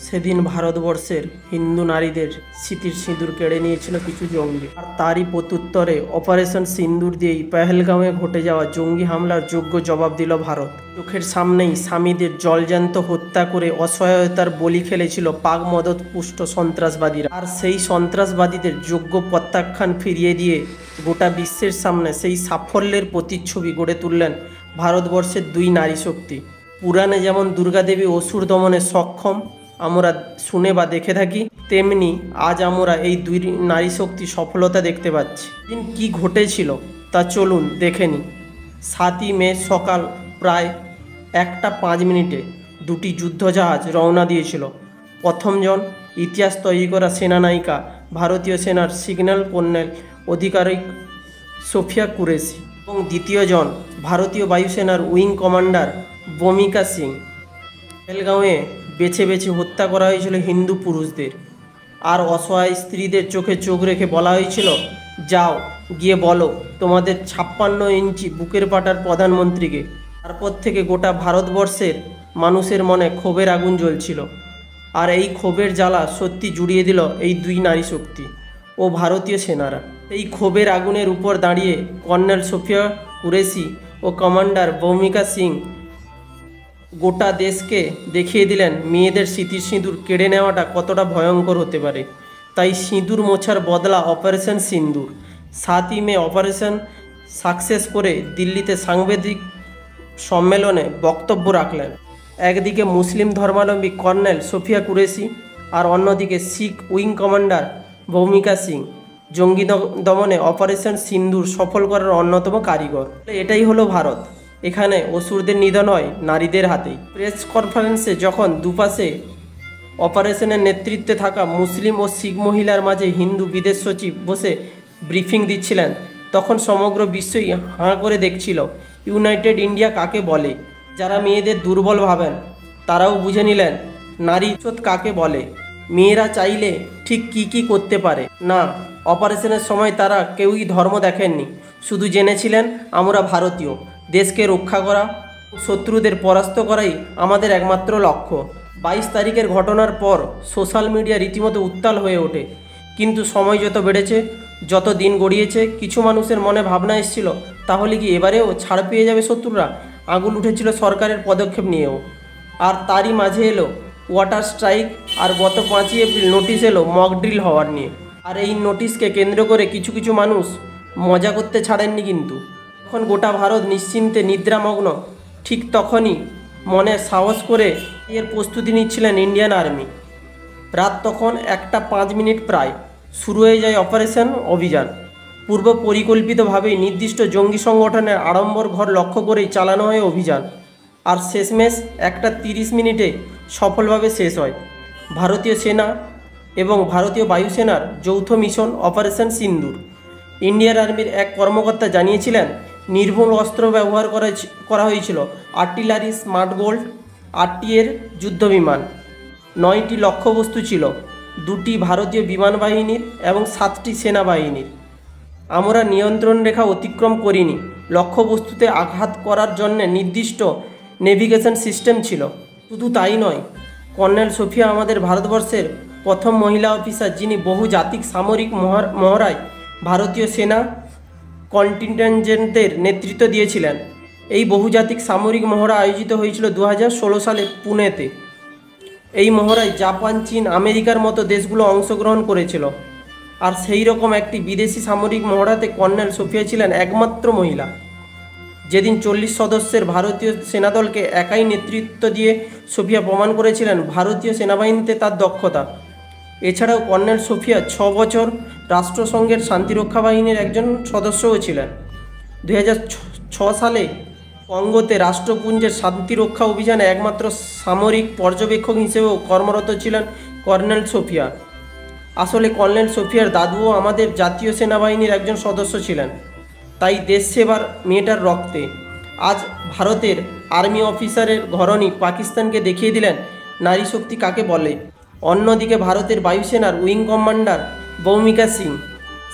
সেদিন ভারতবর্ষের হিন্দু নারীদের স্মৃতির সিঁদুর কেড়ে নিয়েছিল কিছু জঙ্গি। আর তারই প্রত্যুত্তরে অপারেশন সিন্দুর দিয়েই পেহেলগাঁওয়ে ঘটে যাওয়া জঙ্গি হামলার যোগ্য জবাব দিল ভারত। চোখের সামনেই স্বামীদের জলজ্যান্ত হত্যা করে অসহায়তার বলি খেলেছিল পাক মদতপুষ্ট সন্ত্রাসবাদীরা। আর সেই সন্ত্রাসবাদীদের যোগ্য প্রত্যাখ্যান ফিরিয়ে দিয়ে গোটা বিশ্বের সামনে সেই সাফল্যের প্রতিচ্ছবি গড়ে তুললেন ভারতবর্ষের দুই নারী শক্তি। পুরাণে যেমন দুর্গাদেবী অসুর দমনে সক্ষম আমরা শুনে বা দেখে থাকি, তেমনি আজ আমরা এই দুই নারী শক্তি সফলতা দেখতে পাচ্ছি। দিন কি ঘটেছিল তা চলুন দেখে নিই। 7ই মে সকাল প্রায় 1:05 দুটি যুদ্ধজাহাজ রওনা দিয়েছিল। প্রথমজন ইতিহাস তৈরি করা সেনানায়িকা ভারতীয় সেনার সিগন্যাল কর্নেল আধিকারিক সোফিয়া কুরেশি এবং দ্বিতীয়জন ভারতীয় বায়ুসেনার উইং কমান্ডার ভূমিকা সিং। পেহেলগাঁওয়ে বেছে বেছে হত্যা করা হয়েছিল হিন্দু পুরুষদের, আর অসহায় স্ত্রীদের চোখে চোখ রেখে বলা হয়েছিল, যাও গিয়ে বলো তোমাদের 56 ইঞ্চি বুকের পাটার প্রধানমন্ত্রীকে। তারপর থেকে গোটা ভারতবর্ষের মানুষের মনে ক্ষোভের আগুন জ্বলছিল, আর এই ক্ষোভের জ্বালা সত্যি জুড়িয়ে দিল এই দুই নারী শক্তি ও ভারতীয় সেনারা। এই ক্ষোভের আগুনের উপর দাঁড়িয়ে কর্নেল সোফিয়া কুরেশি ও কমান্ডার ভূমিকা সিং গোটা দেশকে দেখিয়ে দিলেন মেয়েদের স্মৃতির সিঁদুর কেড়ে নেওয়াটা কতটা ভয়ঙ্কর হতে পারে। তাই সিঁদুর মোছার বদলা অপারেশন সিন্দুর। 7ই মে অপারেশন সাকসেস করে দিল্লিতে সাংবাদিক সম্মেলনে বক্তব্য রাখলেন। একদিকে মুসলিম ধর্মাবলম্বী কর্নেল সোফিয়া কুরেশি আর অন্যদিকে শিখ উইং কমান্ডার ভূমিকা সিং জঙ্গি দমনে অপারেশন সিন্দুর সফল করার অন্যতম কারিগর। এটাই হলো ভারত, এখানে অসুরদের নিধন হয় নারীদের হাতেই। প্রেস কনফারেন্সে যখন দুপাশে অপারেশনের নেতৃত্বে থাকা মুসলিম ও শিখ মহিলার মাঝে হিন্দু বিদেশ সচিব বসে ব্রিফিং দিচ্ছিলেন, তখন সমগ্র বিশ্বই হাঁ করে দেখছিল ইউনাইটেড ইন্ডিয়া কাকে বলে। যারা মেয়েদের দুর্বল ভাবেন তারাও বুঝে নিলেন নারী ইজ্জত কাকে বলে। মেয়েরা চাইলে ঠিক কি করতে পারে না। অপারেশনের সময় তারা কেউই ধর্ম দেখেননি, শুধু জেনেছিলেন আমরা ভারতীয়, দেশকে রক্ষা করা, শত্রুদের পরাস্ত করাই আমাদের একমাত্র লক্ষ্য। 22 তারিখের ঘটনার পর সোশ্যাল মিডিয়া রীতিমতো উত্তাল হয়ে ওঠে। কিন্তু সময় যত বেড়েছে, যত দিন গড়িয়েছে, কিছু মানুষের মনে ভাবনা এসেছিল তাহলে কি এবারেও ছাড় পেয়ে যাবে শত্রুরা। আঙুল উঠেছিল সরকারের পদক্ষেপ নিয়েও। আর তারই মাঝে এলো ওয়াটার স্ট্রাইক, আর গত 5ই এপ্রিল নোটিশ এলো মক ড্রিল হওয়ার নিয়ে। আর এই নোটিশকে কেন্দ্র করে কিছু মানুষ মজা করতে ছাড়েননি। কিন্তু যখন গোটা ভারত নিশ্চিন্তে নিদ্রামগ্ন, ঠিক তখনই মনে সাহস করে এর প্রস্তুতি নিচ্ছিলেন ইন্ডিয়ান আর্মি। রাত তখন 1:05 প্রায় শুরু হয়ে যায় অপারেশন অভিযান। পূর্ব পরিকল্পিতভাবেই নির্দিষ্ট জঙ্গি সংগঠনের আড়ম্বর ঘর লক্ষ্য করেই চালানো হয় অভিযান। আর শেষমেশ 1:30 সফলভাবে শেষ হয়। ভারতীয় সেনা এবং ভারতীয় বায়ুসেনার যৌথ মিশন অপারেশন সিন্দুর। ইন্ডিয়ান আর্মির এক কর্মকর্তা জানিয়েছিলেন, নির্ভুল অস্ত্র ব্যবহার করা হয়েছিল, আর্টিলারি, স্মার্ট গোল্ড, 8টি এর যুদ্ধবিমান, 9টি লক্ষ্যবস্তু ছিল, 2টি ভারতীয় বিমান বাহিনীর এবং 7টি সেনাবাহিনীর। আমরা নিয়ন্ত্রণ রেখা অতিক্রম করিনি। লক্ষ্যবস্তুতে আঘাত করার জন্য নির্দিষ্ট নেভিগেশন সিস্টেম ছিল। শুধু তাই নয়, কর্নেল সোফিয়া আমাদের ভারতবর্ষের প্রথম মহিলা অফিসার, যিনি বহুজাতিক সামরিক মহড়ায় ভারতীয় সেনা কন্টিনজেন্টের নেতৃত্ব দিয়েছিলেন। এই বহুজাতিক সামরিক মহড়া আয়োজিত হয়েছিল 2016 সালে পুনেতে। এই মহড়ায় জাপান, চীন, আমেরিকার মতো দেশগুলো অংশগ্রহণ করেছিল। আর সেই রকম একটি বিদেশি সামরিক মহড়াতে কর্নেল সোফিয়া ছিলেন একমাত্র মহিলা। যেদিন 40 সদস্যের ভারতীয় সেনাদলকে একাই নেতৃত্ব দিয়ে সোফিয়া প্রমাণ করেছিলেন ভারতীয় সেনাবাহিনীতে তার দক্ষতা। এছাড়াও কর্নেল সোফিয়া 6 বছর রাষ্ট্রসংঘের শান্তিরক্ষা বাহিনীর একজন সদস্যও ছিলেন। 2006 সালে কঙ্গোতে রাষ্ট্রপুঞ্জের শান্তিরক্ষা অভিযানে একমাত্র সামরিক পর্যবেক্ষক হিসেবেও কর্মরত ছিলেন কর্নেল সোফিয়া। আসলে কর্নেল সোফিয়ার দাদুও আমাদের জাতীয় সেনাবাহিনীর একজন সদস্য ছিলেন। তাই দেশ সেবার মেয়েটার রক্তে। আজ ভারতের আর্মি অফিসারের ঘরণী পাকিস্তানকে দেখিয়ে দিলেন নারী শক্তি কাকে বলে। অন্যদিকে ভারতের বায়ুসেনার উইং কমান্ডার ভূমিকা সিং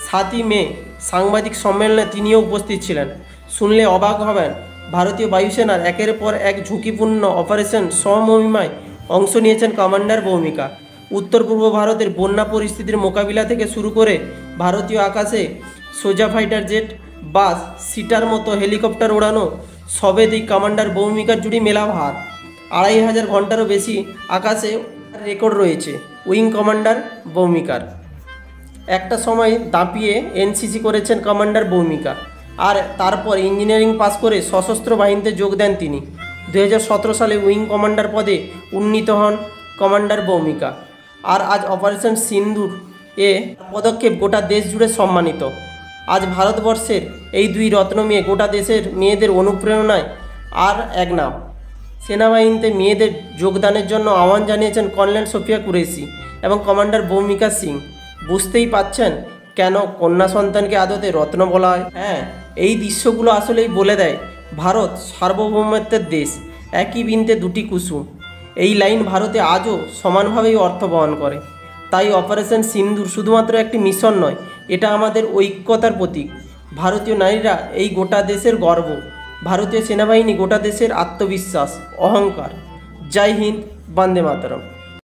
7ই মে সাংবাদিক সম্মেলনে তিনিও উপস্থিত ছিলেন। শুনলে অবাক হবেন, ভারতীয় বায়ুসেনার একের পর এক ঝুঁকিপূর্ণ অপারেশন সমমহিমায় অংশ নিয়েছেন কমান্ডার ভূমিকা। উত্তর পূর্ব ভারতের বন্যা পরিস্থিতির মোকাবিলা থেকে শুরু করে ভারতীয় আকাশে সোজা ফাইটার জেট, বাস, সিটার মতো হেলিকপ্টার ওড়ানো সবেতেই কমান্ডার ভূমিকার জুড়ি মেলা ভার। 2500 ঘন্টারও বেশি আকাশে রেকর্ড রয়েছে উইং কমান্ডার ভূমিকার। একটা সময় দাপিয়ে এনসিসি করেছেন কমান্ডার ভূমিকা, আর তারপর ইঞ্জিনিয়ারিং পাস করে সশস্ত্র বাহিনীতে যোগ দেন তিনি। 2017 সালে উইং কমান্ডার পদে উন্নীত হন কমান্ডার ভূমিকা। আর আজ অপারেশন সিন্দুর এ পদক্ষেপ গোটা দেশ জুড়ে সম্মানিত। আজ ভারতবর্ষের এই দুই রত্ন মেয়ে গোটা দেশের মেয়েদের অনুপ্রেরণায় আর এক নাম। সেনাবাহিনীতে মেয়েদের যোগদানের জন্য আহ্বান জানিয়েছেন কর্নেল সোফিয়া কুরেশি এবং কমান্ডার ভূমিকা সিং। বুঝতেই পাচ্ছেন কেন কন্যা সন্তানকে আদতে রত্ন বলা হয়। হ্যাঁ, এই দৃশ্যগুলো আসলেই বলে দেয় ভারত সার্বভৌমত্বের দেশ, একই বৃন্তে দুটি কুসুম। এই লাইন ভারতে আজও সমানভাবেই অর্থ বহন করে। তাই অপারেশন সিন্দুর শুধুমাত্র একটি মিশন নয়, এটা আমাদের ঐক্যতার প্রতীক। ভারতীয় নারীরা এই গোটা দেশের গর্ব, ভারতীয় সেনাবাহিনী গোটা দেশের আত্মবিশ্বাস, অহংকার। জয় হিন্দ, বন্দে মাতরম।